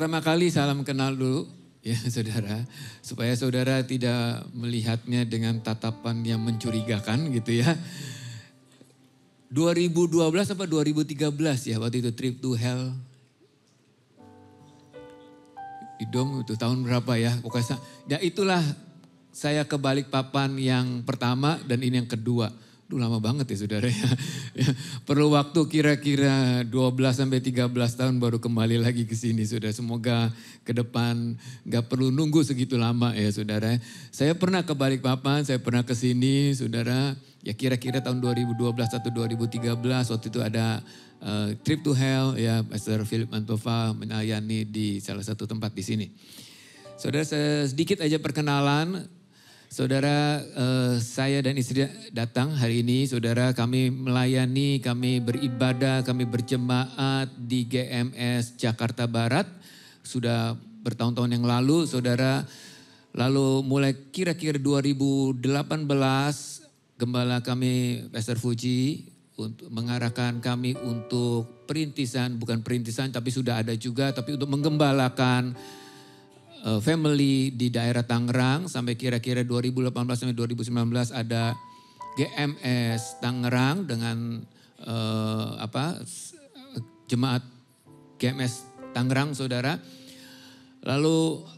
Pertama kali salam kenal dulu ya saudara. Supaya saudara tidak melihatnya dengan tatapan yang mencurigakan gitu ya. 2012 apa 2013 ya waktu itu trip to hell. Di Dom itu tahun berapa ya. Pokoknya ya itulah saya ke Balikpapan yang pertama dan ini yang kedua. Duh lama banget ya saudara ya. Perlu waktu kira-kira 12 sampai 13 tahun baru kembali lagi ke sini saudara. Semoga ke depan gak perlu nunggu segitu lama ya saudara. Saya pernah ke Balikpapan, saya pernah ke sini saudara. Ya kira-kira tahun 2012 atau 2013 waktu itu ada trip to hell ya Pastor Philip Mantova melayani di salah satu tempat di sini. Saudara sedikit aja perkenalan. Saudara, saya dan istri datang hari ini, saudara kami melayani, kami beribadah, kami berjemaat di GMS Jakarta Barat. Sudah bertahun-tahun yang lalu, saudara. Lalu mulai kira-kira 2018, gembala kami, Pastor Fuji, untuk mengarahkan kami untuk perintisan, bukan perintisan tapi sudah ada juga, tapi untuk menggembalakan family di daerah Tangerang sampai kira-kira 2018 sampai 2019 ada GMS Tangerang dengan jemaat GMS Tangerang saudara. Lalu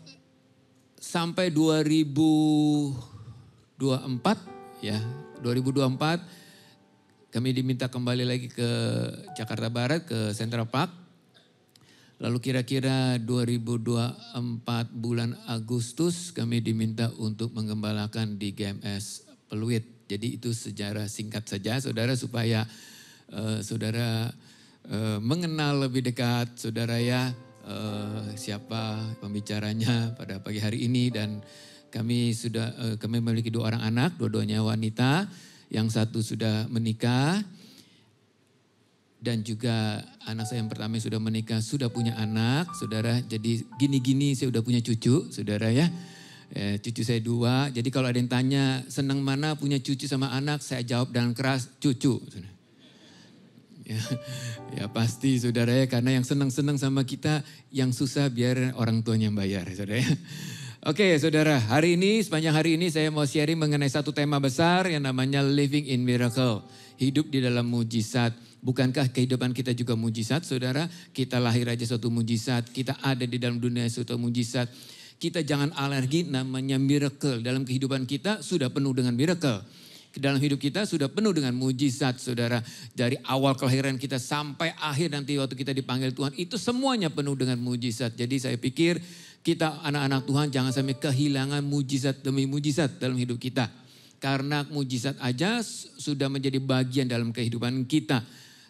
sampai 2024 ya 2024 kami diminta kembali lagi ke Jakarta Barat ke Central Park. Lalu kira-kira 2024 bulan Agustus kami diminta untuk menggembalakan di GMS Peluit. Jadi itu sejarah singkat saja saudara supaya saudara mengenal lebih dekat saudara ya siapa pembicaranya pada pagi hari ini. Dan kami memiliki 2 orang anak, dua-duanya wanita, yang satu sudah menikah. Dan juga anak saya yang pertama sudah menikah, sudah punya anak, saudara. Jadi gini-gini saya udah punya cucu, saudara ya. Cucu saya 2, jadi kalau ada yang tanya senang mana punya cucu sama anak, saya jawab dengan keras, cucu. Ya pasti saudara ya, karena yang senang-senang sama kita, yang susah biar orang tuanya yang bayar, saudara ya. Oke saudara, hari ini sepanjang hari ini saya mau sharing mengenai satu tema besar yang namanya living in miracle. Hidup di dalam mujizat. Bukankah kehidupan kita juga mujizat saudara? Kita lahir aja suatu mujizat, kita ada di dalam dunia suatu mujizat. Kita jangan alergi namanya miracle. Dalam kehidupan kita sudah penuh dengan miracle. Dalam hidup kita sudah penuh dengan mujizat saudara. Dari awal kelahiran kita sampai akhir nanti waktu kita dipanggil Tuhan. Itu semuanya penuh dengan mujizat. Jadi saya pikir kita anak-anak Tuhan jangan sampai kehilangan mujizat demi mujizat dalam hidup kita. Karena mujizat aja sudah menjadi bagian dalam kehidupan kita.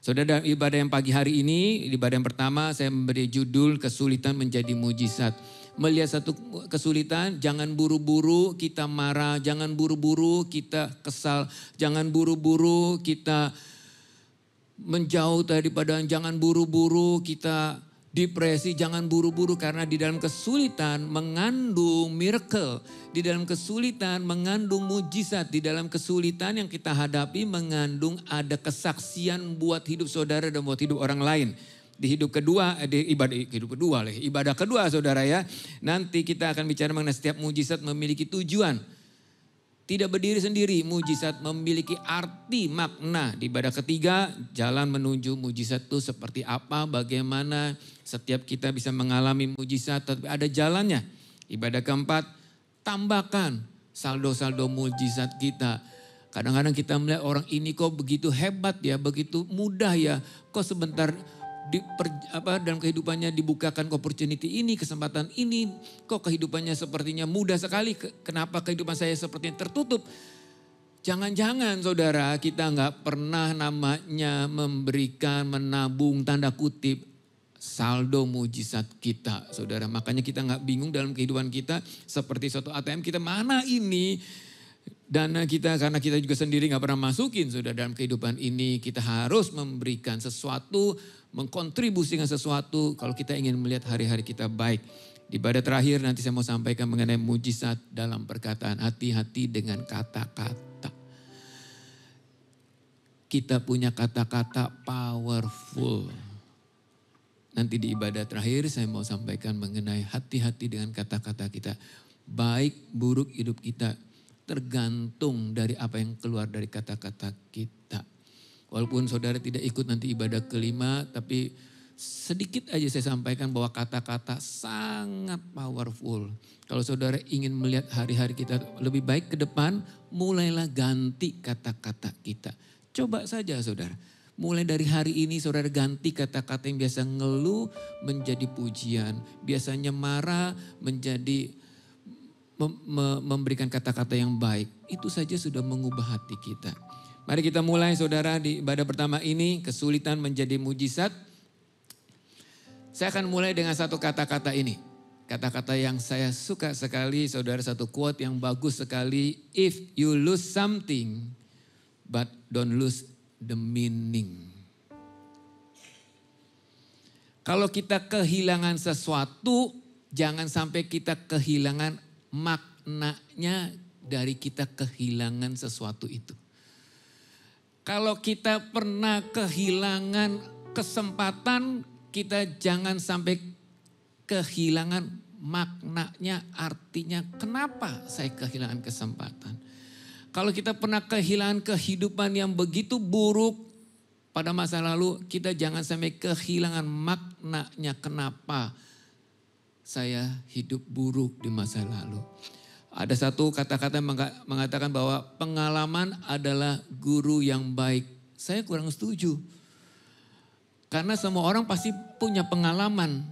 Saudara, dalam ibadah yang pagi hari ini, ibadah yang pertama saya memberi judul kesulitan menjadi mujizat. Melihat satu kesulitan, jangan buru-buru kita marah, jangan buru-buru kita kesal, jangan buru-buru kita menjauh daripada, jangan buru-buru kita depresi, jangan buru-buru karena di dalam kesulitan mengandung miracle. Di dalam kesulitan mengandung mujizat. Di dalam kesulitan yang kita hadapi mengandung ada kesaksian buat hidup saudara dan buat hidup orang lain. Di hidup kedua, ibadah kedua saudara ya. Nanti kita akan bicara mengenai setiap mujizat memiliki tujuan. Tidak berdiri sendiri, mujizat memiliki arti, makna. Di ibadah ketiga, jalan menuju mujizat itu seperti apa, bagaimana setiap kita bisa mengalami mujizat, tapi ada jalannya. Ibadah keempat, tambahkan saldo-saldo mujizat kita. Kadang-kadang kita melihat orang ini kok begitu hebat ya, begitu mudah ya, kok sebentar dalam kehidupannya dibukakan opportunity ini, kesempatan ini, kok kehidupannya sepertinya mudah sekali, kenapa kehidupan saya sepertinya tertutup? Jangan-jangan saudara kita nggak pernah namanya memberikan, menabung tanda kutip saldo mujizat kita saudara. Makanya kita nggak bingung dalam kehidupan kita seperti suatu ATM, kita mana ini dana kita, karena kita juga sendiri nggak pernah masukin saudara dalam kehidupan ini. Kita harus memberikan sesuatu, mengkontribusikan sesuatu kalau kita ingin melihat hari-hari kita baik. Di ibadah terakhir nanti saya mau sampaikan mengenai mujizat dalam perkataan. Hati-hati dengan kata-kata. Kita punya kata-kata powerful. nanti di ibadah terakhir saya mau sampaikan mengenai hati-hati dengan kata-kata kita. Baik buruk hidup kita tergantung dari apa yang keluar dari kata-kata kita. Walaupun saudara tidak ikut nanti ibadah kelima, tapi sedikit aja saya sampaikan bahwa kata-kata sangat powerful. Kalau saudara ingin melihat hari-hari kita lebih baik ke depan, mulailah ganti kata-kata kita. Coba saja saudara, mulai dari hari ini saudara ganti kata-kata yang biasa ngeluh menjadi pujian. Biasanya marah menjadi memberikan kata-kata yang baik. Itu saja sudah mengubah hati kita. Mari kita mulai saudara di ibadah pertama ini, kesulitan menjadi mujizat. Saya akan mulai dengan satu kata-kata ini. Kata-kata yang saya suka sekali, saudara, satu quote yang bagus sekali. If you lose something, but don't lose the meaning. Kalau kita kehilangan sesuatu, jangan sampai kita kehilangan maknanya dari kita kehilangan sesuatu itu. Kalau kita pernah kehilangan kesempatan, kita jangan sampai kehilangan maknanya, artinya kenapa saya kehilangan kesempatan. Kalau kita pernah kehilangan kehidupan yang begitu buruk pada masa lalu, kita jangan sampai kehilangan maknanya kenapa saya hidup buruk di masa lalu. Ada satu kata-kata yang mengatakan bahwa pengalaman adalah guru yang baik. Saya kurang setuju. Karena semua orang pasti punya pengalaman.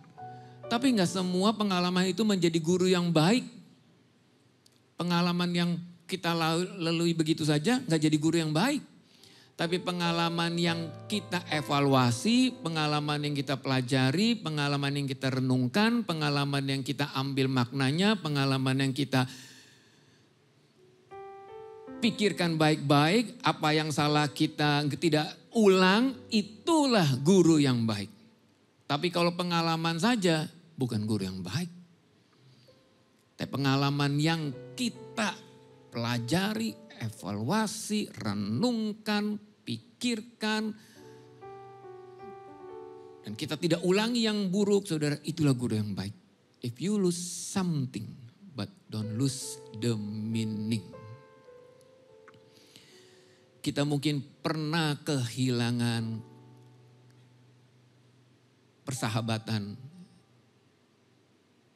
Tapi gak semua pengalaman itu menjadi guru yang baik. Pengalaman yang kita lalui begitu saja gak jadi guru yang baik. Tapi pengalaman yang kita evaluasi, pengalaman yang kita pelajari, pengalaman yang kita renungkan, pengalaman yang kita ambil maknanya, pengalaman yang kita pikirkan baik-baik, apa yang salah kita tidak ulang, itulah guru yang baik. Tapi kalau pengalaman saja, bukan guru yang baik. Tapi pengalaman yang kita pelajari, evaluasi, renungkan, pikirkan, dan kita tidak ulangi yang buruk, saudara, itulah guru yang baik. If you lose something, but don't lose the meaning. Kita mungkin pernah kehilangan persahabatan.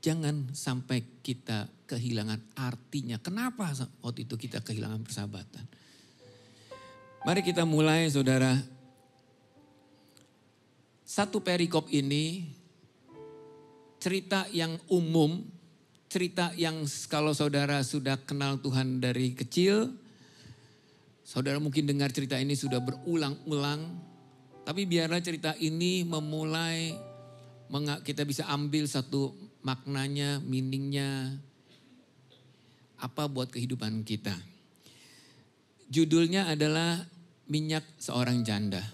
Jangan sampai kita kehilangan artinya. Kenapa waktu itu kita kehilangan persahabatan? Mari kita mulai saudara. Satu perikop ini cerita yang umum. Cerita yang kalau saudara sudah kenal Tuhan dari kecil. Saudara mungkin dengar cerita ini sudah berulang-ulang. Tapi biarlah cerita ini memulai, kita bisa ambil satu maknanya, meaningnya. Apa buat kehidupan kita. Judulnya adalah Minyak Seorang Janda.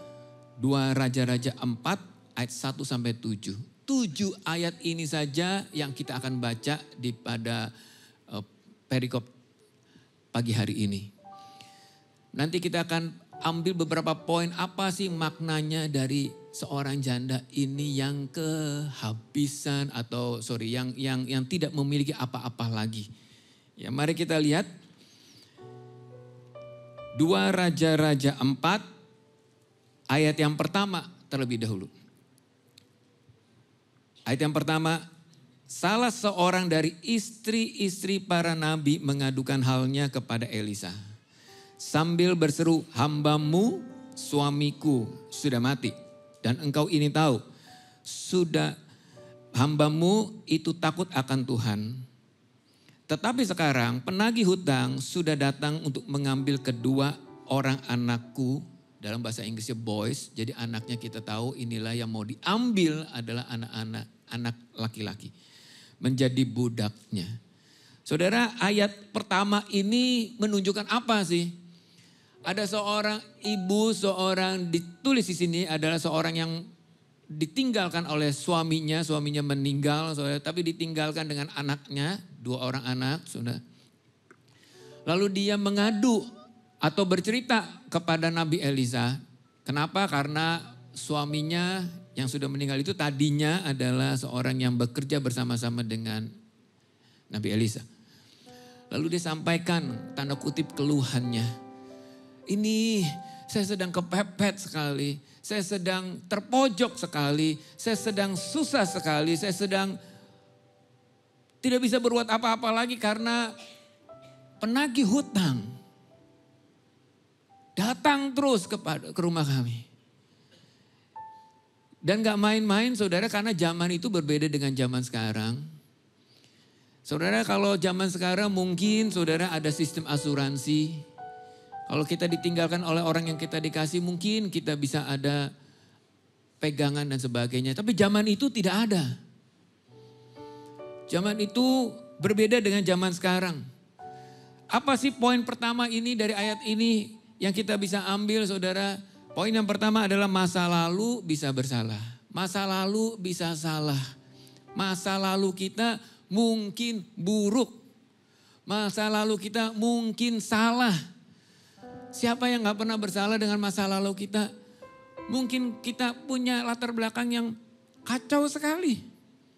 2 Raja-Raja 4 ayat 1 sampai 7. 7 ayat ini saja yang kita akan baca pada perikop pagi hari ini. Nanti kita akan ambil beberapa poin apa sih maknanya dari seorang janda ini yang kehabisan atau yang tidak memiliki apa-apa lagi. Ya, mari kita lihat 2 Raja-Raja 4 ayat yang pertama terlebih dahulu. Ayat yang pertama, salah seorang dari istri-istri para nabi mengadukan halnya kepada Elisa. Sambil berseru, hambamu suamiku sudah mati. Dan engkau ini tahu, sudah hambamu itu takut akan Tuhan. Tetapi sekarang penagih hutang sudah datang untuk mengambil kedua orang anakku. Dalam bahasa Inggrisnya boys, jadi anaknya kita tahu inilah yang mau diambil adalah anak laki-laki. Menjadi budaknya. Saudara, ayat pertama ini menunjukkan apa sih? Ada seorang ibu, ditulis di sini adalah seorang yang ditinggalkan oleh suaminya meninggal, saudara, tapi ditinggalkan dengan anaknya, 2 orang anak, saudara. Lalu dia mengadu atau bercerita kepada Nabi Elisa. Kenapa? Karena suaminya yang sudah meninggal itu tadinya adalah seorang yang bekerja bersama-sama dengan Nabi Elisa. Lalu dia sampaikan tanda kutip keluhannya. Ini saya sedang kepepet sekali, saya sedang terpojok sekali, saya sedang susah sekali, saya sedang tidak bisa berbuat apa-apa lagi karena penagih hutang datang terus ke rumah kami. Dan gak main-main saudara, karena zaman itu berbeda dengan zaman sekarang. Saudara, kalau zaman sekarang mungkin saudara ada sistem asuransi. Kalau kita ditinggalkan oleh orang yang kita dikasih, mungkin kita bisa ada pegangan dan sebagainya. Tapi zaman itu tidak ada. Zaman itu berbeda dengan zaman sekarang. Apa sih poin pertama ini dari ayat ini yang kita bisa ambil saudara? Poin yang pertama adalah masa lalu bisa bersalah. Masa lalu bisa salah. Masa lalu kita mungkin buruk. Masa lalu kita mungkin salah. Siapa yang gak pernah bersalah dengan masa lalu kita? Mungkin kita punya latar belakang yang kacau sekali.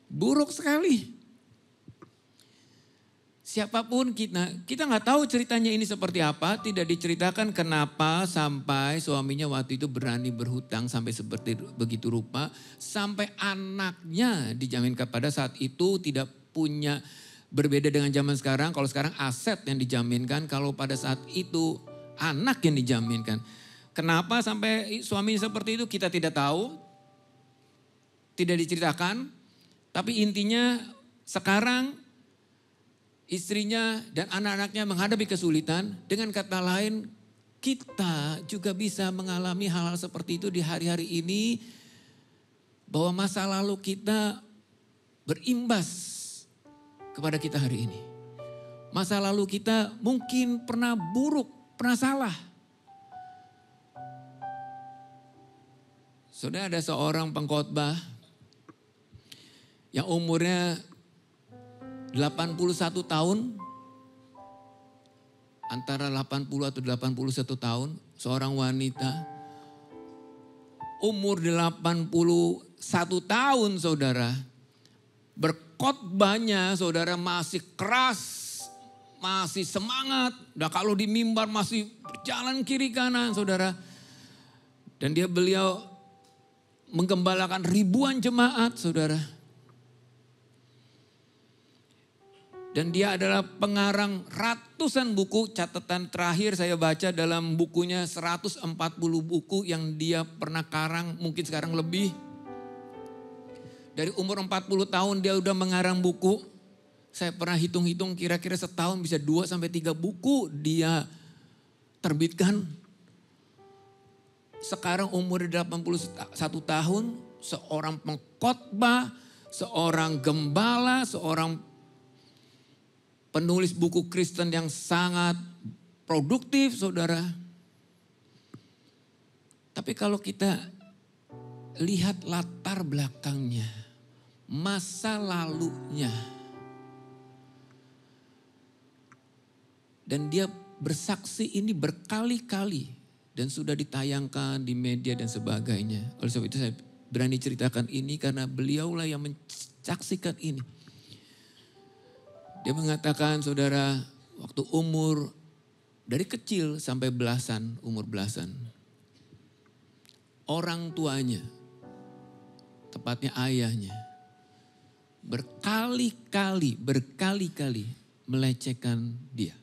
Buruk sekali. Siapapun kita nggak tahu ceritanya ini seperti apa, tidak diceritakan kenapa sampai suaminya waktu itu berani berhutang sampai seperti begitu rupa, sampai anaknya dijaminkan pada saat itu tidak punya, berbeda dengan zaman sekarang. Kalau sekarang aset yang dijaminkan, kalau pada saat itu anak yang dijaminkan. Kenapa sampai suaminya seperti itu kita tidak tahu, tidak diceritakan, tapi intinya sekarang istrinya dan anak-anaknya menghadapi kesulitan. Dengan kata lain, kita juga bisa mengalami hal-hal seperti itu di hari-hari ini. Bahwa masa lalu kita berimbas kepada kita hari ini. Masa lalu kita mungkin pernah buruk, pernah salah. Saudara, ada seorang pengkhotbah yang umurnya 81 tahun, antara 80 atau 81 tahun, seorang wanita, umur 81 tahun saudara, berkhotbahnya saudara masih keras, masih semangat, dan kalau di mimbar masih berjalan kiri kanan saudara. Dan beliau menggembalakan ribuan jemaat saudara. Dan dia adalah pengarang ratusan buku. Catatan terakhir saya baca dalam bukunya 140 buku yang dia pernah karang, mungkin sekarang lebih. Dari umur 40 tahun dia udah mengarang buku. Saya pernah hitung-hitung kira-kira setahun bisa 2-3 buku dia terbitkan. Sekarang umur 81 tahun, seorang pengkhotbah, seorang gembala, seorang penulis buku Kristen yang sangat produktif saudara. Tapi kalau kita lihat latar belakangnya, masa lalunya. Dan dia bersaksi ini berkali-kali. Dan sudah ditayangkan di media dan sebagainya. Oleh sebab itu saya berani ceritakan ini karena beliaulah yang menyaksikan ini. Dia mengatakan saudara, waktu umur dari kecil sampai belasan, umur belasan. Orang tuanya, tepatnya ayahnya, berkali-kali melecehkan dia.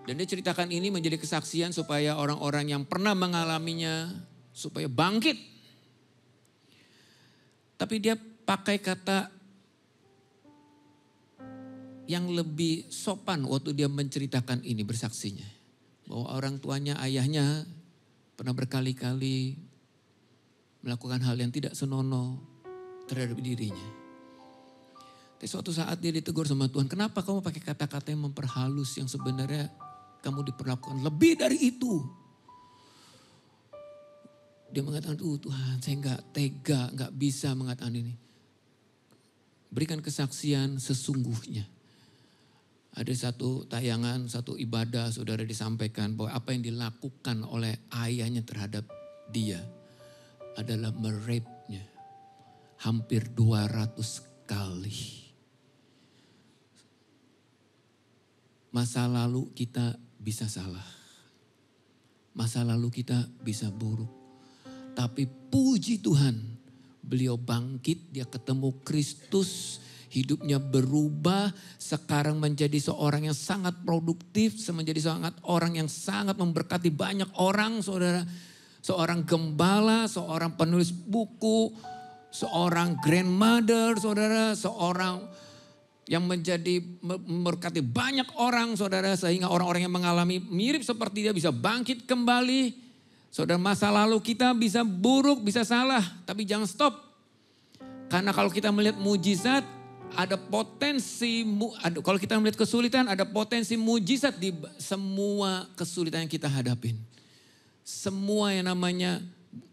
Dan dia ceritakan ini menjadi kesaksian supaya orang-orang yang pernah mengalaminya, supaya bangkit. Tapi dia pakai kata yang lebih sopan waktu dia menceritakan ini bersaksinya. Bahwa orang tuanya, ayahnya pernah berkali-kali melakukan hal yang tidak senonoh terhadap dirinya. Tapi suatu saat dia ditegur sama Tuhan, kenapa kamu pakai kata-kata yang memperhalus yang sebenarnya kamu diperlakukan lebih dari itu. Dia mengatakan, Tuhan saya gak tega, gak bisa mengatakan ini. Berikan kesaksian sesungguhnya. Ada satu tayangan, satu ibadah saudara disampaikan bahwa apa yang dilakukan oleh ayahnya terhadap dia. adalah merepnya hampir 200 kali. Masa lalu kita bisa salah. Masa lalu kita bisa buruk. Tapi puji Tuhan, beliau bangkit, dia ketemu Kristus, hidupnya berubah, sekarang menjadi seorang yang sangat produktif, menjadi orang yang sangat memberkati banyak orang, saudara. Seorang gembala, seorang penulis buku, seorang grandmother, saudara, seorang yang menjadi memberkati banyak orang, saudara, sehingga orang-orang yang mengalami mirip seperti dia bisa bangkit kembali. Saudara, masa lalu kita bisa buruk, bisa salah, tapi jangan stop. Karena kalau kita melihat mujizat, ada potensi, kalau kita melihat kesulitan, ada potensi mujizat di semua kesulitan yang kita hadapin. Semua yang namanya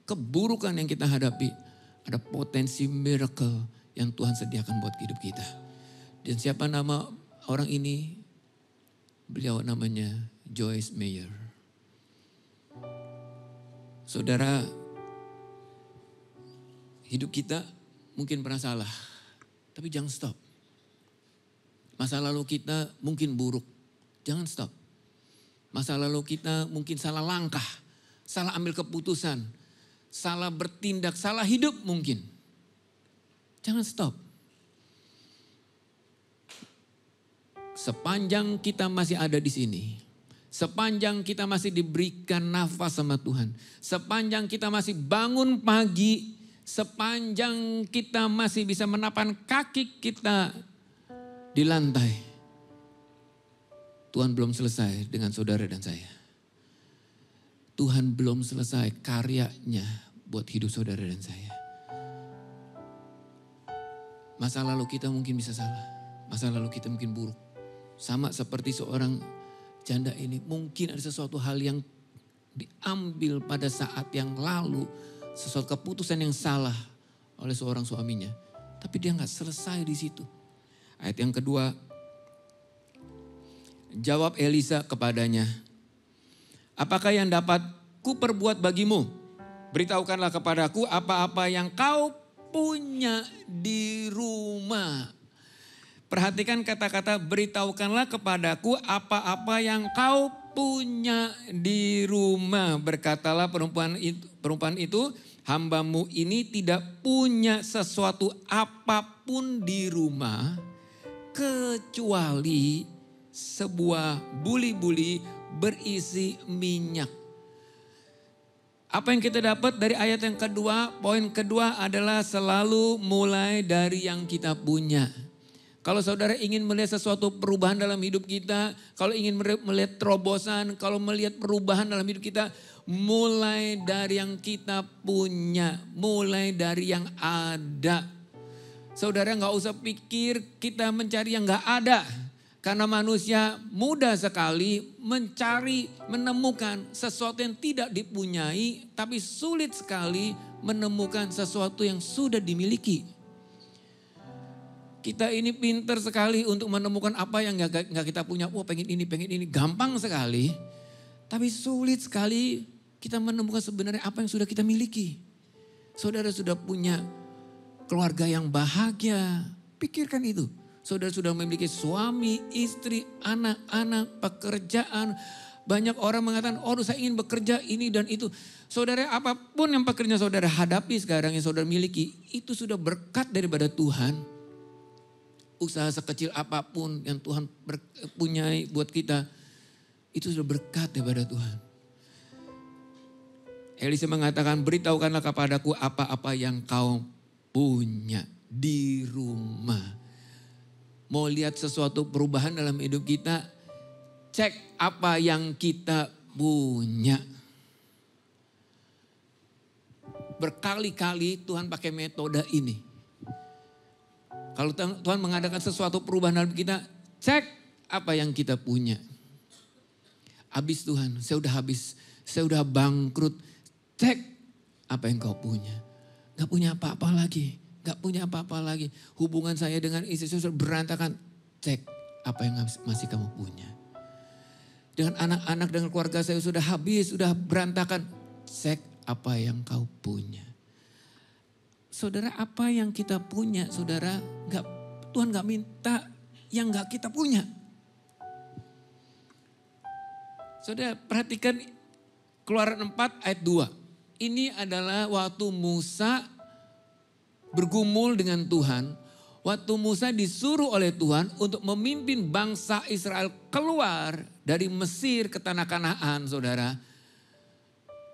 keburukan yang kita hadapi, ada potensi miracle yang Tuhan sediakan buat hidup kita. Dan siapa nama orang ini? Beliau namanya Joyce Meyer. Saudara, hidup kita mungkin pernah salah, tapi jangan stop. Masa lalu kita mungkin buruk, jangan stop. Masa lalu kita mungkin salah langkah, salah ambil keputusan, salah bertindak, salah hidup mungkin. Jangan stop. Sepanjang kita masih ada di sini, sepanjang kita masih diberikan nafas sama Tuhan, sepanjang kita masih bangun pagi, sepanjang kita masih bisa menapan kaki kita di lantai, Tuhan belum selesai dengan saudara dan saya. Tuhan belum selesai karyanya buat hidup saudara dan saya. Masa lalu kita mungkin bisa salah, masa lalu kita mungkin buruk. Sama seperti seorang janda ini, mungkin ada sesuatu hal yang diambil pada saat yang lalu, sesuatu keputusan yang salah oleh seorang suaminya. Tapi dia nggak selesai di situ. Ayat yang kedua, jawab Elisa kepadanya, apakah yang dapat ku perbuat bagimu? Beritahukanlah kepadaku apa-apa yang kau punya di rumah. Perhatikan kata-kata beritahukanlah kepadaku apa-apa yang kau punya di rumah. Berkatalah perempuan itu, hambamu ini tidak punya sesuatu apapun di rumah kecuali sebuah buli-buli berisi minyak. Apa yang kita dapat dari ayat yang kedua? Poin kedua adalah selalu mulai dari yang kita punya. Kalau saudara ingin melihat sesuatu perubahan dalam hidup kita, kalau ingin melihat terobosan, kalau melihat perubahan dalam hidup kita, mulai dari yang kita punya, mulai dari yang ada. Saudara nggak usah pikir kita mencari yang nggak ada. Karena manusia mudah sekali mencari, menemukan sesuatu yang tidak dipunyai, tapi sulit sekali menemukan sesuatu yang sudah dimiliki. Kita ini pinter sekali untuk menemukan apa yang gak kita punya. Wah pengen ini. Gampang sekali. Tapi sulit sekali kita menemukan sebenarnya apa yang sudah kita miliki. Saudara sudah punya keluarga yang bahagia. Pikirkan itu. Saudara sudah memiliki suami, istri, anak-anak, pekerjaan. Banyak orang mengatakan, oh saya ingin bekerja ini dan itu. Saudara apapun yang pekerjaan saudara hadapi sekarang yang saudara miliki. Itu sudah berkat daripada Tuhan. Usaha sekecil apapun yang Tuhan punyai buat kita, itu sudah berkat daripada Tuhan. Elisa mengatakan, beritahukanlah kepadaku apa-apa yang kau punya di rumah. Mau lihat sesuatu perubahan dalam hidup kita, cek apa yang kita punya. Berkali-kali Tuhan pakai metode ini. Kalau Tuhan mengadakan sesuatu perubahan dalam kita, cek apa yang kita punya. Habis Tuhan, saya udah habis, saya udah bangkrut. Cek apa yang kau punya. Gak punya apa-apa lagi, gak punya apa-apa lagi. Hubungan saya dengan istri saya sudah berantakan. Cek apa yang masih kamu punya. Dengan anak-anak, dengan keluarga saya sudah habis, sudah berantakan. Cek apa yang kau punya. saudara, apa yang kita punya, saudara, Tuhan gak minta yang gak kita punya. Saudara, perhatikan Keluaran 4 ayat 2. Ini adalah waktu Musa bergumul dengan Tuhan. Waktu Musa disuruh oleh Tuhan untuk memimpin bangsa Israel keluar dari Mesir ke tanah Kanaan, saudara.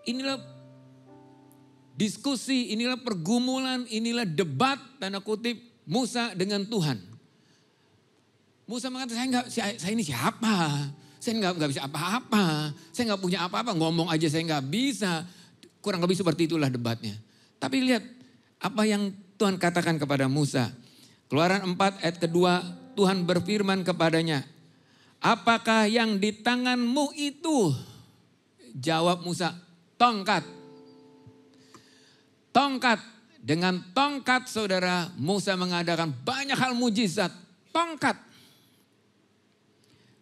Inilah diskusi, inilah pergumulan, inilah debat, tanda kutip, Musa dengan Tuhan. Musa mengatakan, saya ini siapa? Saya nggak bisa apa-apa. Saya nggak punya apa-apa, ngomong aja saya nggak bisa. Kurang lebih seperti itulah debatnya. Tapi lihat apa yang Tuhan katakan kepada Musa. Keluaran 4 ayat kedua, Tuhan berfirman kepadanya, apakah yang di tanganmu itu? Jawab Musa, tongkat. Tongkat. Dengan tongkat, saudara, Musa mengadakan banyak hal mujizat. Tongkat.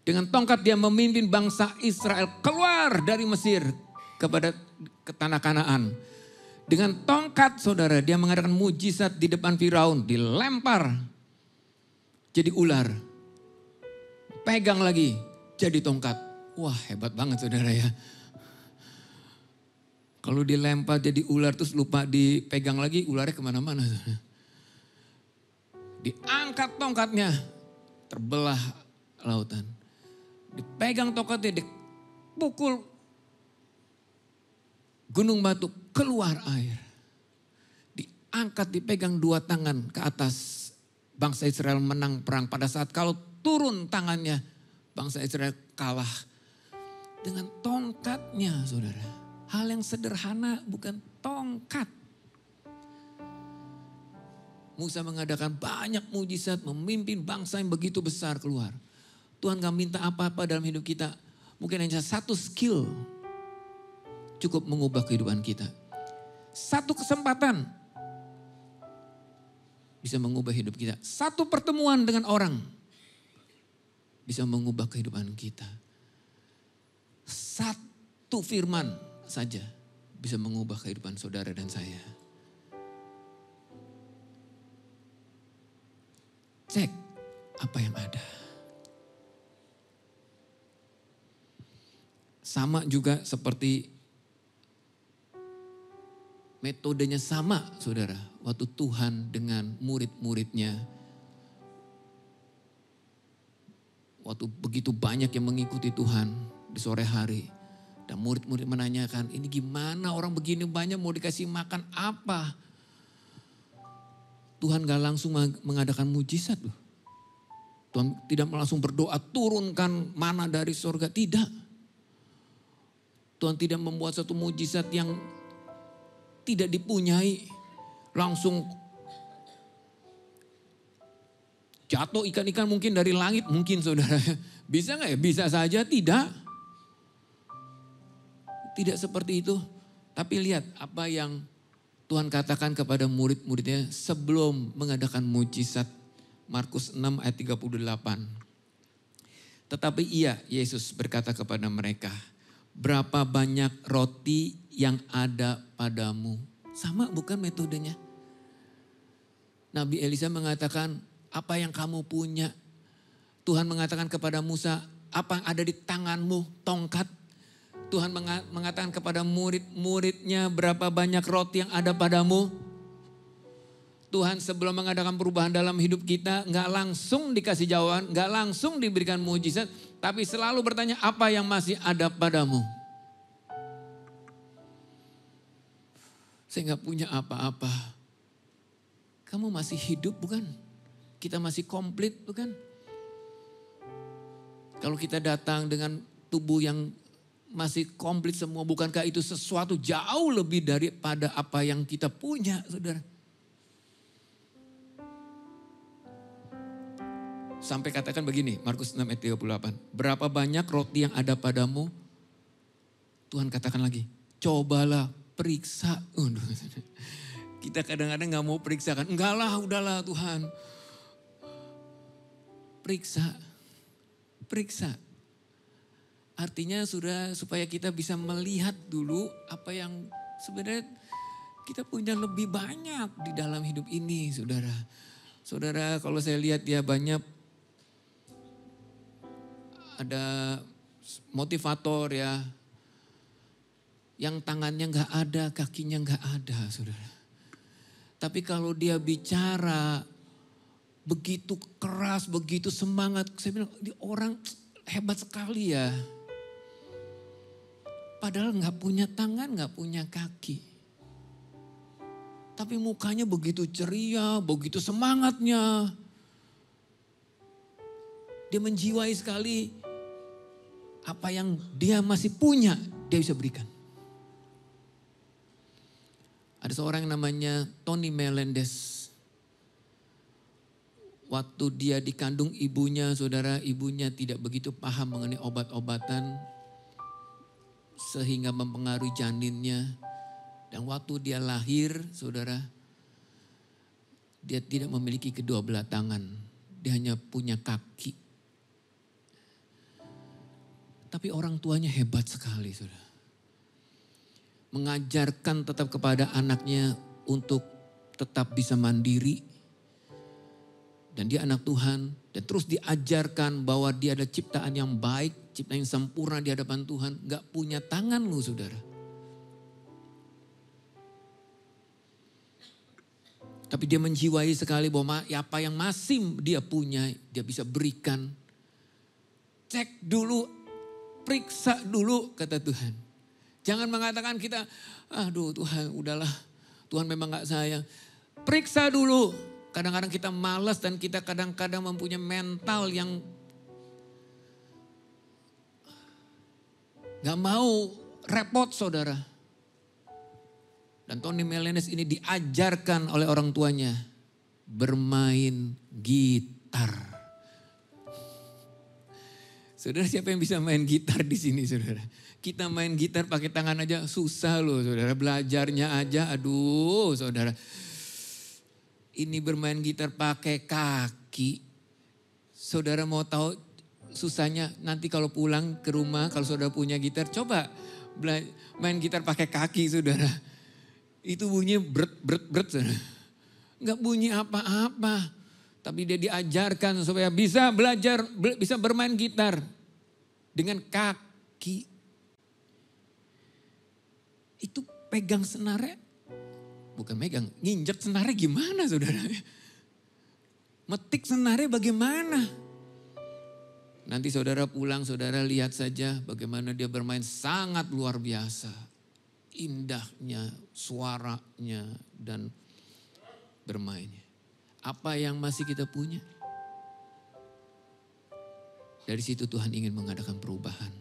Dengan tongkat dia memimpin bangsa Israel keluar dari Mesir ke tanah Kanaan. Dengan tongkat, saudara, dia mengadakan mujizat di depan Firaun. Dilempar jadi ular. Pegang lagi jadi tongkat. Wah, hebat banget, saudara ya. Kalau dilempar jadi ular terus lupa dipegang lagi, ularnya kemana-mana. Diangkat tongkatnya, terbelah lautan. Dipegang tongkatnya, dipukul gunung batu, keluar air. Diangkat, dipegang dua tangan ke atas. Bangsa Israel menang perang. Pada saat kalau turun tangannya, bangsa Israel kalah. Dengan tongkatnya, saudara. Hal yang sederhana, bukan tongkat. Musa mengadakan banyak mujizat, memimpin bangsa yang begitu besar keluar. Tuhan gak minta apa-apa dalam hidup kita. Mungkin hanya satu skill cukup mengubah kehidupan kita. Satu kesempatan bisa mengubah hidup kita. Satu pertemuan dengan orang bisa mengubah kehidupan kita. Satu firman saja bisa mengubah kehidupan saudara dan saya. Cek apa yang ada. Sama juga seperti metodenya sama, saudara. Waktu Tuhan dengan murid-muridnya. Waktu begitu banyak yang mengikuti Tuhan di sore hari. Dan murid-murid menanyakan, ini gimana orang begini banyak mau dikasih makan apa? Tuhan gak langsung mengadakan mujizat loh. Tuhan tidak langsung berdoa turunkan mana dari surga, tidak. Tuhan tidak membuat satu mujizat yang tidak dipunyai. Langsung jatuh ikan-ikan mungkin dari langit, mungkin saudara. Bisa gak ya? Bisa saja, tidak. Tidak seperti itu. Tapi lihat apa yang Tuhan katakan kepada murid-muridnya sebelum mengadakan mujizat. Markus 6 ayat 38. Tetapi Yesus berkata kepada mereka, berapa banyak roti yang ada padamu? Sama bukan metodenya? Nabi Elisa mengatakan, apa yang kamu punya? Tuhan mengatakan kepada Musa, apa yang ada di tanganmu? Tongkat. Tuhan mengatakan kepada murid-muridnya, berapa banyak roti yang ada padamu? Tuhan sebelum mengadakan perubahan dalam hidup kita, gak langsung dikasih jawaban, gak langsung diberikan mujizat, tapi selalu bertanya, apa yang masih ada padamu? Saya gak punya apa-apa. Kamu masih hidup bukan? Kita masih komplit bukan? Kalau kita datang dengan tubuh yang masih komplit semua, bukankah itu sesuatu jauh lebih daripada apa yang kita punya, saudara? Sampai katakan begini, Markus 6 ayat 38. Berapa banyak roti yang ada padamu? Tuhan katakan lagi, cobalah periksa. Kita kadang-kadang gak mau periksakan. Enggak lah, udahlah Tuhan. Periksa. Artinya sudah supaya kita bisa melihat dulu apa yang sebenarnya Kita punya lebih banyak di dalam hidup ini, saudara. Saudara, kalau saya lihat ya banyak ada motivator ya, yang tangannya nggak ada, kakinya nggak ada, saudara. Tapi kalau dia bicara begitu keras, begitu semangat, saya bilang ini orang hebat sekali ya. Padahal nggak punya tangan, nggak punya kaki. Tapi mukanya begitu ceria, begitu semangatnya. Dia menjiwai sekali apa yang dia masih punya, dia bisa berikan. Ada seorang yang namanya Tony Melendez. Waktu dia dikandung ibunya, saudara, ibunya tidak begitu paham mengenai obat-obatan. Sehingga mempengaruhi janinnya. Dan waktu dia lahir, saudara, dia tidak memiliki kedua belah tangan. Dia hanya punya kaki. Tapi orang tuanya hebat sekali, saudara. Mengajarkan tetap kepada anaknya untuk tetap bisa mandiri. Dan dia anak Tuhan. Dan terus diajarkan bahwa dia ada ciptaan yang baik, ciptaan yang sempurna di hadapan Tuhan. Gak punya tangan lu, saudara. Tapi dia menjiwai sekali bahwa apa yang masih dia punya, dia bisa berikan. Cek dulu, periksa dulu, kata Tuhan. Jangan mengatakan kita, aduh Tuhan udahlah, Tuhan memang gak sayang. Periksa dulu. Kadang-kadang kita malas dan kita kadang-kadang mempunyai mental yang gak mau repot, saudara. Dan Tony Melendez ini diajarkan oleh orang tuanya bermain gitar. Saudara, siapa yang bisa main gitar di sini, saudara? Kita main gitar pakai tangan aja susah loh, saudara. Belajarnya aja, aduh, saudara. Ini bermain gitar pakai kaki. Saudara mau tahu susahnya? Nanti kalau pulang ke rumah, kalau saudara punya gitar, coba main gitar pakai kaki, saudara. Itu bunyinya bret. Enggak bunyi apa-apa. Tapi dia diajarkan supaya bisa belajar, bisa bermain gitar. Dengan kaki. Itu pegang senarnya. Bukan megang, nginjek senarnya gimana, saudara? Metik senarnya bagaimana? Nanti saudara pulang, saudara lihat saja bagaimana dia bermain sangat luar biasa. Indahnya, suaranya, dan bermainnya. Apa yang masih kita punya? Dari situ Tuhan ingin mengadakan perubahan.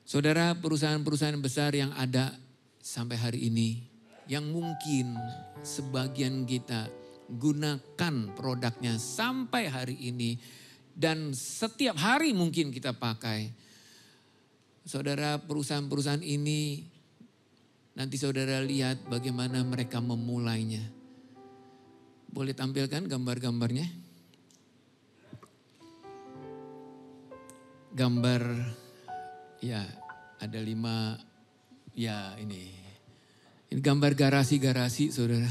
Saudara, perusahaan-perusahaan besar yang ada sampai hari ini, yang mungkin sebagian kita gunakan produknya sampai hari ini, dan setiap hari mungkin kita pakai. Saudara, perusahaan-perusahaan ini, nanti saudara lihat bagaimana mereka memulainya. Boleh tampilkan gambar-gambarnya? Gambar, ya ada 5, ya ini. Ini gambar garasi-garasi, saudara.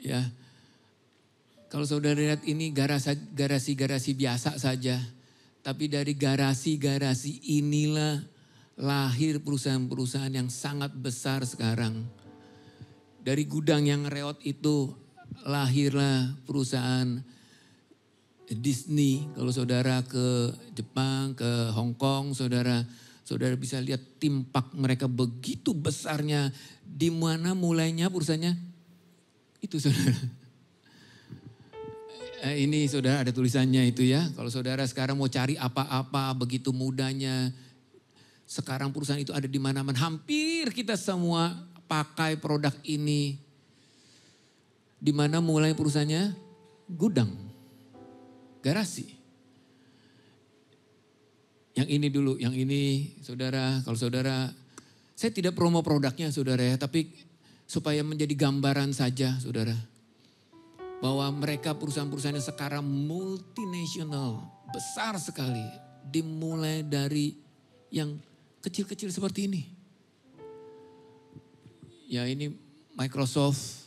Ya, kalau saudara lihat ini garasi-garasi biasa saja. Tapi dari garasi-garasi inilah lahir perusahaan-perusahaan yang sangat besar sekarang. Dari gudang yang reot itu lahirlah perusahaan Disney. Kalau saudara ke Jepang, ke Hong Kong, saudara bisa lihat theme park mereka begitu besarnya. Di mana mulainya perusahaannya? Itu, saudara. Ini saudara ada tulisannya itu ya. Kalau saudara sekarang mau cari apa-apa begitu mudahnya. Sekarang perusahaan itu ada di mana-mana. Hampir kita semua pakai produk ini. Di mana mulai perusahaannya? Gudang. Garasi. Yang ini dulu, yang ini saudara, kalau saudara, saya tidak promo produknya saudara ya, tapi supaya menjadi gambaran saja saudara. Bahwa mereka perusahaan-perusahaan yang sekarang multinasional, besar sekali. Dimulai dari yang kecil-kecil seperti ini. ya ini Microsoft.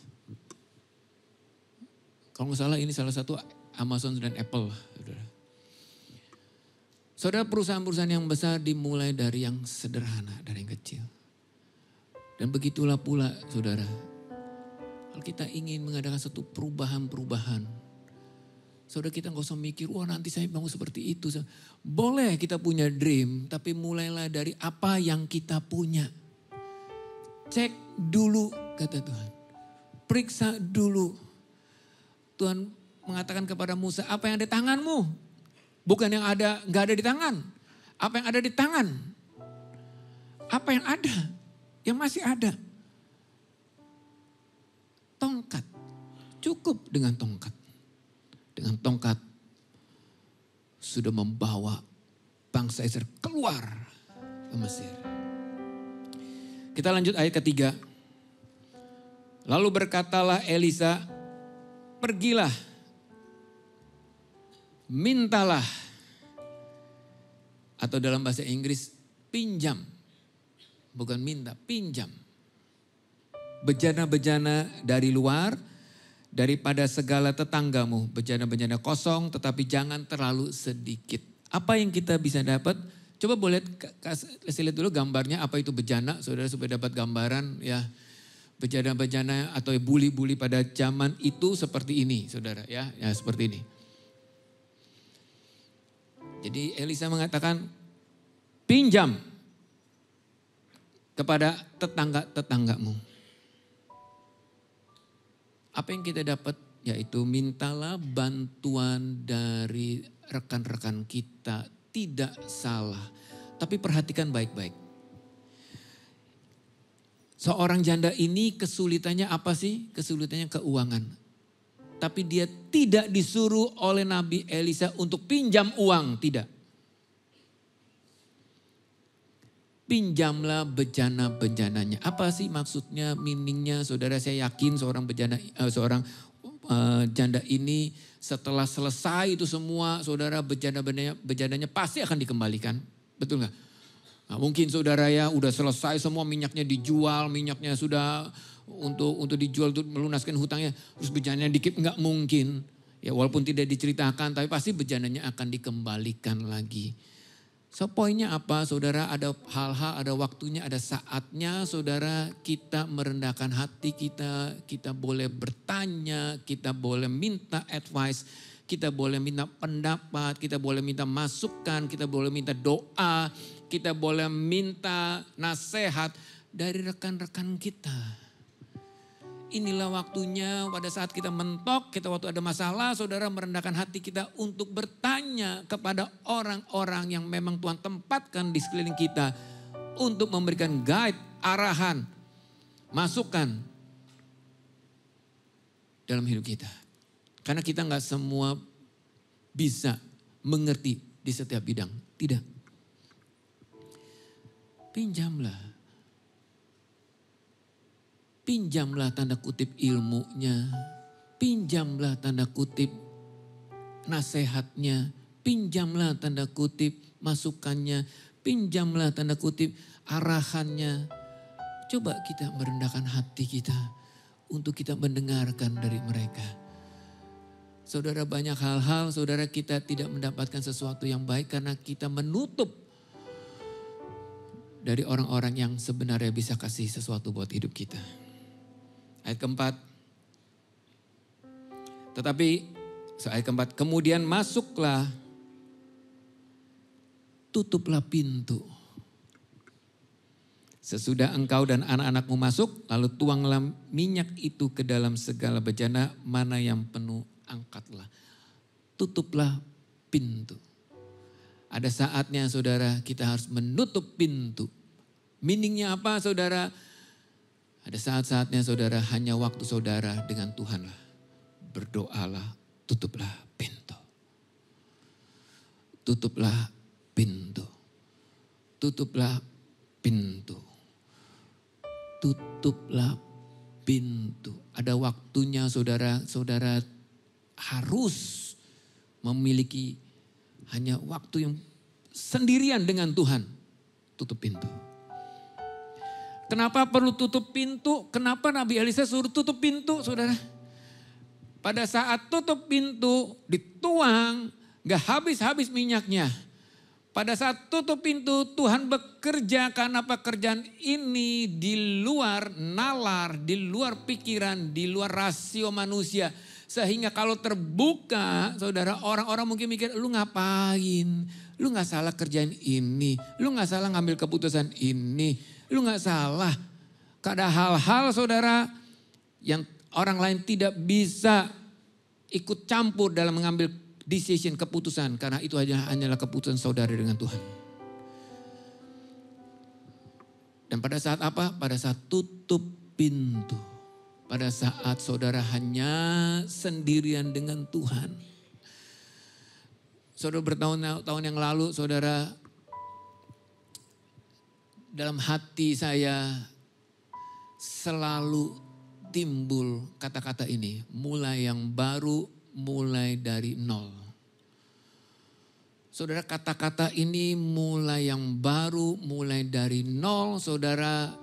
Kalau nggak salah ini salah satu Amazon dan Apple. Saudara. Saudara, perusahaan-perusahaan yang besar dimulai dari yang sederhana, dari yang kecil. Dan begitulah pula saudara, kalau kita ingin mengadakan satu perubahan-perubahan, saudara kita nggak usah mikir, wah nanti saya bangun seperti itu. Boleh kita punya dream, tapi mulailah dari apa yang kita punya. Cek dulu kata Tuhan, periksa dulu. Tuhan mengatakan kepada Musa, apa yang ada di tanganmu? Bukan yang ada, nggak ada di tangan. Apa yang ada di tangan? Apa yang ada? Yang masih ada. Tongkat. Cukup dengan tongkat. Dengan tongkat sudah membawa bangsa Israel keluar ke Mesir. Kita lanjut ayat ketiga. Lalu berkatalah Elisa, pergilah, mintalah, atau dalam bahasa Inggris pinjam, bukan minta, pinjam. Bejana-bejana dari luar, daripada segala tetanggamu, bejana-bejana kosong tetapi jangan terlalu sedikit. Apa yang kita bisa dapat? Coba boleh kasih lihat dulu gambarnya apa itu bejana, saudara, supaya dapat gambaran ya. Bejana-bejana atau buli-buli pada zaman itu seperti ini, saudara ya, ya seperti ini. Jadi Elisa mengatakan pinjam kepada tetangga-tetanggamu. Apa yang kita dapat? Yaitu mintalah bantuan dari rekan-rekan kita. Tidak salah, tapi perhatikan baik-baik. Seorang janda ini kesulitannya apa sih? Kesulitannya keuangan. Tapi dia tidak disuruh oleh Nabi Elisa untuk pinjam uang, tidak. Pinjamlah bejana-bejananya. Apa sih maksudnya, meaningnya? Saudara, saya yakin seorang janda ini setelah selesai itu semua, saudara, bejananya pasti akan dikembalikan. Betul nggak? Nah, mungkin saudara ya udah selesai semua, minyaknya dijual, minyaknya sudah untuk dijual, untuk melunaskan hutangnya, terus bejananya dikit, nggak mungkin. Ya walaupun tidak diceritakan, tapi pasti bejananya akan dikembalikan lagi. So poinnya apa saudara? Ada hal-hal, ada waktunya, ada saatnya saudara kita merendahkan hati kita. Kita boleh bertanya, kita boleh minta advice, kita boleh minta pendapat, kita boleh minta masukan, kita boleh minta doa, kita boleh minta nasihat dari rekan-rekan kita. Inilah waktunya pada saat kita mentok, kita waktu ada masalah, saudara merendahkan hati kita untuk bertanya kepada orang-orang yang memang Tuhan tempatkan di sekeliling kita. Untuk memberikan guide, arahan, masukan dalam hidup kita. Karena kita nggak semua bisa mengerti di setiap bidang. Tidak. Pinjamlah. Pinjamlah tanda kutip ilmunya, pinjamlah tanda kutip nasihatnya, pinjamlah tanda kutip masukannya, pinjamlah tanda kutip arahannya. Coba kita merendahkan hati kita untuk kita mendengarkan dari mereka. Saudara, banyak hal-hal saudara kita tidak mendapatkan sesuatu yang baik karena kita menutup dari orang-orang yang sebenarnya bisa kasih sesuatu buat hidup kita. Ayat keempat. Tetapi ayat keempat, kemudian masuklah, tutuplah pintu. Sesudah engkau dan anak-anakmu masuk, lalu tuanglah minyak itu ke dalam segala bejana, mana yang penuh angkatlah. Tutuplah pintu. Ada saatnya saudara kita harus menutup pintu. Meaningnya apa saudara? Ada saat-saatnya saudara hanya waktu saudara dengan Tuhanlah. Berdoalah, tutuplah pintu. Tutuplah pintu. Tutuplah pintu. Tutuplah pintu. Ada waktunya saudara harus memiliki hanya waktu yang sendirian dengan Tuhan. Tutup pintu. Kenapa perlu tutup pintu? Kenapa Nabi Elisa suruh tutup pintu, saudara? Pada saat tutup pintu, dituang, gak habis-habis minyaknya. Pada saat tutup pintu, Tuhan bekerja karena pekerjaan ini di luar nalar, di luar pikiran, di luar rasio manusia. Sehingga kalau terbuka, saudara, orang-orang mungkin mikir, lu ngapain? Lu gak salah kerjaan ini, lu gak salah ngambil keputusan ini, lu gak salah. Ada hal-hal, saudara, yang orang lain tidak bisa ikut campur dalam mengambil decision, keputusan. Karena itu hanyalah keputusan saudara dengan Tuhan. Dan pada saat apa? Pada saat tutup pintu. Pada saat saudara hanya sendirian dengan Tuhan. Saudara bertahun-tahun yang lalu, saudara, dalam hati saya selalu timbul kata-kata ini, mulai yang baru, mulai dari nol. Saudara, kata-kata ini mulai yang baru, mulai dari nol, saudara,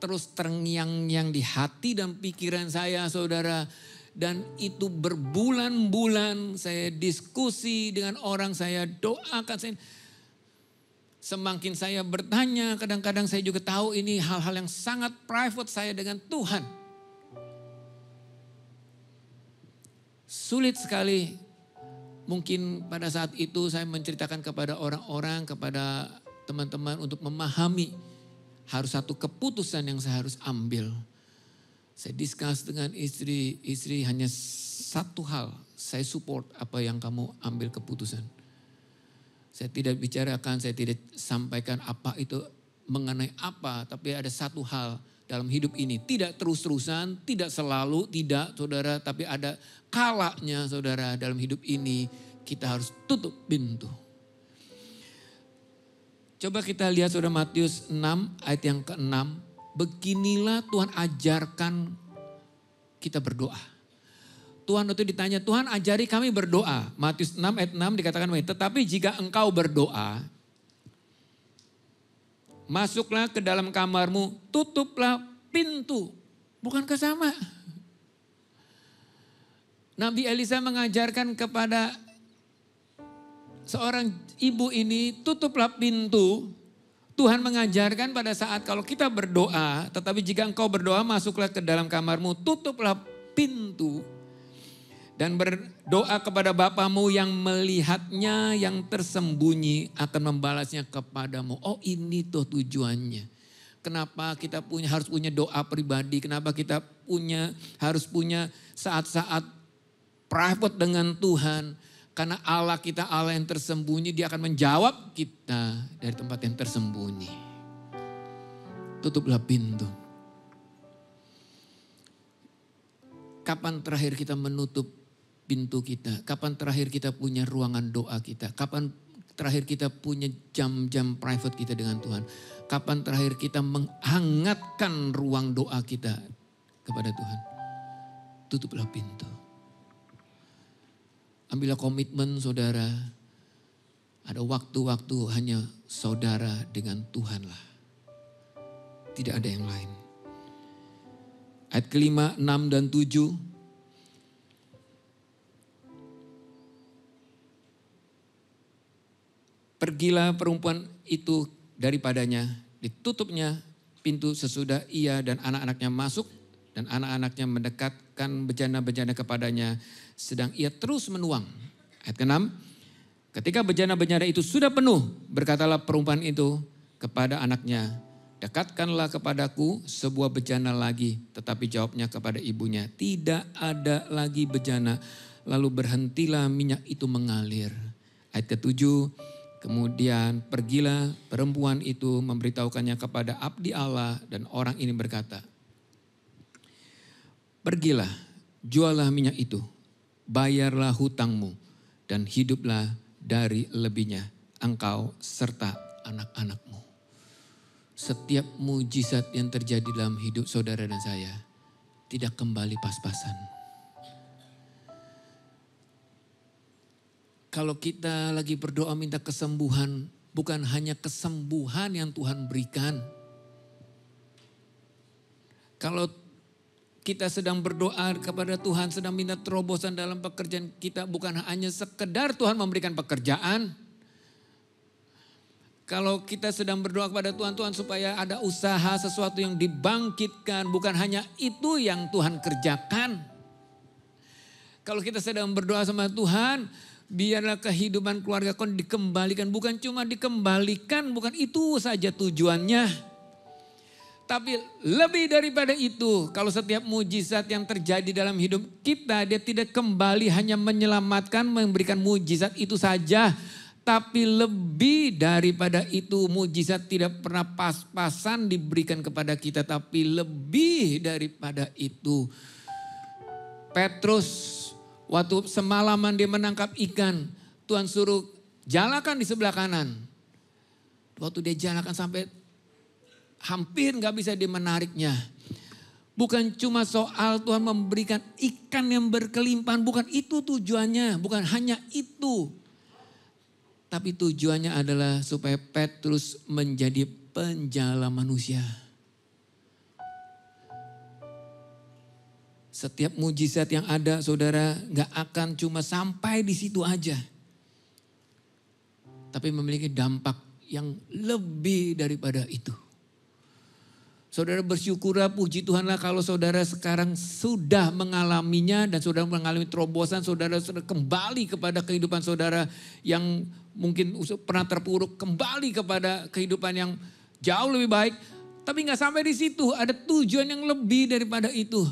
terus terngiang-ngiang di hati dan pikiran saya, saudara. Dan itu berbulan-bulan saya diskusi dengan orang, saya doakan. Semakin saya bertanya, kadang-kadang saya juga tahu ini hal-hal yang sangat private saya dengan Tuhan. Sulit sekali, mungkin pada saat itu saya menceritakan kepada orang-orang, kepada teman-teman untuk memahami harus satu keputusan yang saya harus ambil. Saya discuss dengan istri hanya satu hal, saya support apa yang kamu ambil keputusan. Saya tidak bicarakan, saya tidak sampaikan apa itu mengenai apa, tapi ada satu hal dalam hidup ini. Tidak terus-terusan, tidak selalu, tidak saudara, tapi ada kalanya saudara dalam hidup ini kita harus tutup pintu. Coba kita lihat saudara Matius 6 ayat yang ke-6. Beginilah Tuhan ajarkan kita berdoa. Tuhan itu ditanya, Tuhan ajari kami berdoa. Matius 6 ayat 6 dikatakan begini, tetapi jika engkau berdoa, masuklah ke dalam kamarmu, tutuplah pintu. Bukankah sama? Nabi Elisa mengajarkan kepada seorang ibu ini, tutuplah pintu. Tuhan mengajarkan pada saat kalau kita berdoa, tetapi jika engkau berdoa masuklah ke dalam kamarmu, tutuplah pintu. Dan berdoa kepada Bapamu yang melihatnya yang tersembunyi akan membalasnya kepadamu. Oh ini tuh tujuannya. Kenapa kita harus punya doa pribadi, kenapa kita harus punya saat-saat private dengan Tuhan. Karena Allah kita Allah yang tersembunyi, dia akan menjawab kita dari tempat yang tersembunyi. Tutuplah pintu. Kapan terakhir kita menutup pintu kita? Kapan terakhir kita punya ruangan doa kita? Kapan terakhir kita punya jam-jam private kita dengan Tuhan? Kapan terakhir kita menghangatkan ruang doa kita kepada Tuhan? Tutuplah pintu. Ambillah komitmen saudara, ada waktu-waktu hanya saudara dengan Tuhanlah. Tidak ada yang lain. Ayat kelima, 6 dan 7. Pergilah perempuan itu daripadanya, ditutupnya pintu sesudah ia dan anak-anaknya masuk. Dan anak-anaknya mendekatkan bejana-bejana kepadanya, sedang ia terus menuang. Ayat ke-6, ketika bejana-bejana itu sudah penuh, berkatalah perempuan itu kepada anaknya, dekatkanlah kepadaku sebuah bejana lagi. Tetapi jawabnya kepada ibunya, tidak ada lagi bejana. Lalu berhentilah minyak itu mengalir. Ayat ke-7, kemudian pergilah perempuan itu memberitahukannya kepada abdi Allah, dan orang ini berkata, pergilah, jualah minyak itu, bayarlah hutangmu, dan hiduplah dari lebihnya, engkau serta anak-anakmu. Setiap mujizat yang terjadi dalam hidup saudara dan saya, tidak kembali pas-pasan. Kalau kita lagi berdoa minta kesembuhan, bukan hanya kesembuhan yang Tuhan berikan, Kalau kita sedang berdoa kepada Tuhan, sedang minta terobosan dalam pekerjaan kita, bukan hanya sekedar Tuhan memberikan pekerjaan. Kalau kita sedang berdoa kepada Tuhan, Tuhan supaya ada usaha, sesuatu yang dibangkitkan, bukan hanya itu yang Tuhan kerjakan. Kalau kita sedang berdoa sama Tuhan, biarlah kehidupan keluarga kau dikembalikan, bukan cuma dikembalikan, bukan itu saja tujuannya. Tapi lebih daripada itu, kalau setiap mujizat yang terjadi dalam hidup kita, dia tidak kembali hanya menyelamatkan, memberikan mujizat itu saja. Tapi lebih daripada itu, mujizat tidak pernah pas-pasan diberikan kepada kita. Tapi lebih daripada itu, Petrus waktu semalaman dia menangkap ikan, Tuhan suruh jalakan di sebelah kanan. Waktu dia jalakan sampai hampir gak bisa dia menariknya. Bukan cuma soal Tuhan memberikan ikan yang berkelimpahan, bukan itu tujuannya, bukan hanya itu. Tapi tujuannya adalah supaya Petrus menjadi penjala manusia. Setiap mujizat yang ada, saudara, gak akan cuma sampai di situ aja. Tapi memiliki dampak yang lebih daripada itu. Saudara bersyukurlah, puji Tuhanlah kalau saudara sekarang sudah mengalaminya dan saudara mengalami terobosan, saudara sudah kembali kepada kehidupan saudara yang mungkin pernah terpuruk, kembali kepada kehidupan yang jauh lebih baik. Tapi gak sampai di situ, ada tujuan yang lebih daripada itu.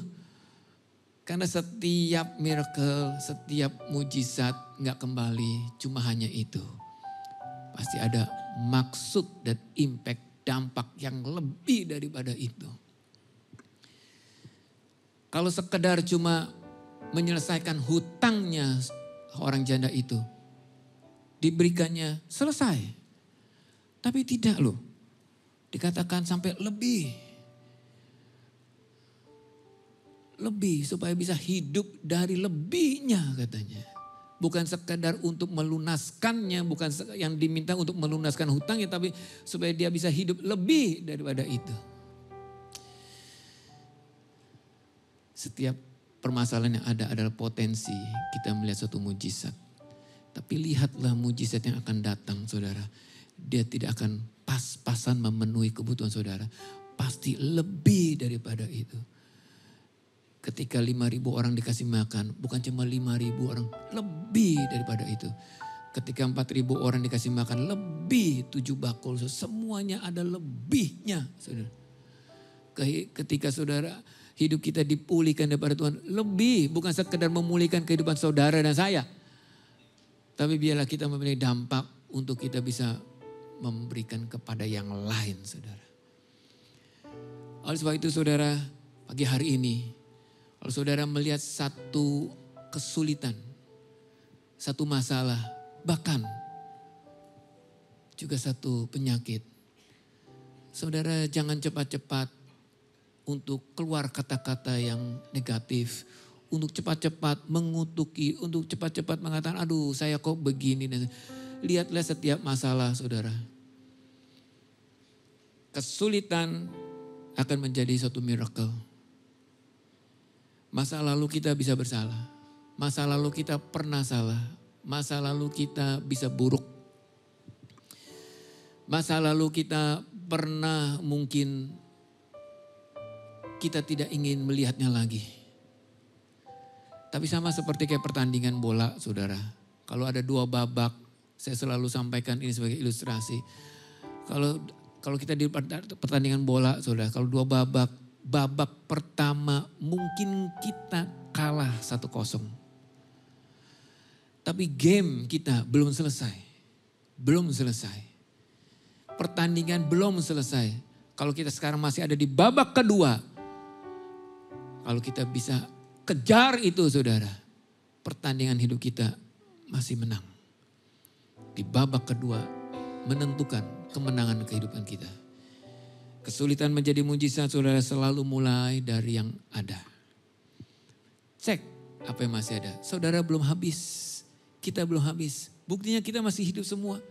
Karena setiap miracle, setiap mujizat gak kembali cuma hanya itu. Pasti ada maksud dan impact, dampak yang lebih daripada itu. Kalau sekedar cuma menyelesaikan hutangnya orang janda itu, diberikannya selesai. Tapi tidak loh, dikatakan sampai lebih. Lebih supaya bisa hidup dari lebihnya katanya. Bukan sekedar untuk melunaskannya, bukan yang diminta untuk melunaskan hutangnya, tapi supaya dia bisa hidup lebih daripada itu. Setiap permasalahan yang ada adalah potensi kita melihat suatu mujizat. Tapi lihatlah mujizat yang akan datang, saudara. Dia tidak akan pas-pasan memenuhi kebutuhan saudara. Pasti lebih daripada itu. Ketika 5.000 orang dikasih makan, bukan cuma 5.000 orang, lebih daripada itu. Ketika 4.000 orang dikasih makan, lebih 7 bakul, semuanya ada lebihnya. Saudara. Ketika saudara hidup kita dipulihkan daripada Tuhan, lebih bukan sekedar memulihkan kehidupan saudara dan saya. Tapi biarlah kita memiliki dampak untuk kita bisa memberikan kepada yang lain, saudara. Oleh sebab itu saudara, pagi hari ini, kalau saudara melihat satu kesulitan, satu masalah, bahkan juga satu penyakit. Saudara jangan cepat-cepat untuk keluar kata-kata yang negatif. Untuk cepat-cepat mengutuki, untuk cepat-cepat mengatakan aduh saya kok begini. Lihatlah setiap masalah saudara. Kesulitan akan menjadi suatu miracle. Masa lalu kita bisa bersalah. Masa lalu kita pernah salah. Masa lalu kita bisa buruk. Masa lalu kita pernah mungkin kita tidak ingin melihatnya lagi. Tapi sama seperti kayak pertandingan bola saudara. Kalau ada 2 babak, saya selalu sampaikan ini sebagai ilustrasi. Kalau kita di pertandingan bola saudara, kalau 2 babak. Babak pertama mungkin kita kalah 1-0. Tapi game kita belum selesai. Belum selesai. Pertandingan belum selesai. Kalau kita sekarang masih ada di babak kedua. Kalau kita bisa kejar itu saudara. Pertandingan hidup kita masih menang. Di babak kedua menentukan kemenangan kehidupan kita. Kesulitan menjadi mujizat saudara selalu mulai dari yang ada. Cek apa yang masih ada. Saudara belum habis, kita belum habis. Buktinya kita masih hidup semua.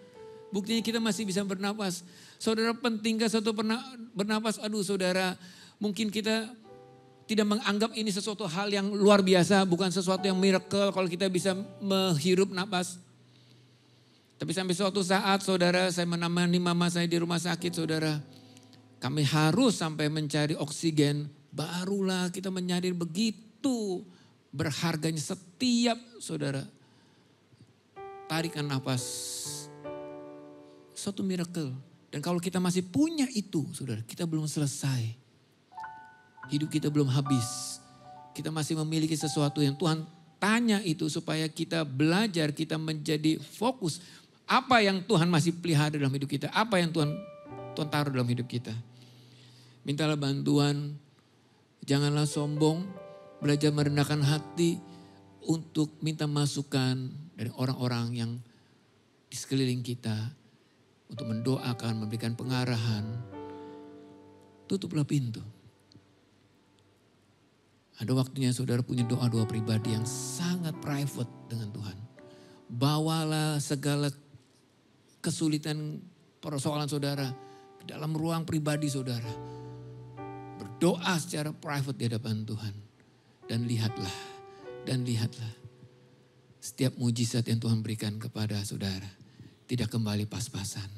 Buktinya kita masih bisa bernapas. Saudara penting gak satu bernapas? Aduh saudara, mungkin kita tidak menganggap ini sesuatu hal yang luar biasa, bukan sesuatu yang miracle kalau kita bisa menghirup napas. Tapi sampai suatu saat saudara, saya menemani mama saya di rumah sakit saudara. Kami harus sampai mencari oksigen, barulah kita menyadari begitu berharganya setiap saudara. Tarikan napas, suatu miracle. Dan kalau kita masih punya itu saudara, kita belum selesai. Hidup kita belum habis. Kita masih memiliki sesuatu yang Tuhan tanya itu supaya kita belajar, kita menjadi fokus. Apa yang Tuhan masih pelihara dalam hidup kita. Apa yang Tuhan taruh dalam hidup kita. Mintalah bantuan. Janganlah sombong. Belajar merendahkan hati untuk minta masukan dari orang-orang yang di sekeliling kita. Untuk mendoakan, memberikan pengarahan. Tutuplah pintu. Ada waktunya saudara punya doa-doa pribadi yang sangat private dengan Tuhan. Bawalah segala kesulitan persoalan saudara ke dalam ruang pribadi saudara. Berdoa secara private di hadapan Tuhan. Dan lihatlah. Setiap mujizat yang Tuhan berikan kepada saudara. Tidak kembali pas-pasan.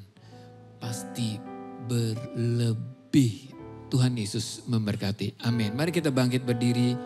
Pasti berlebih. Tuhan Yesus memberkati. Amin. Mari kita bangkit berdiri.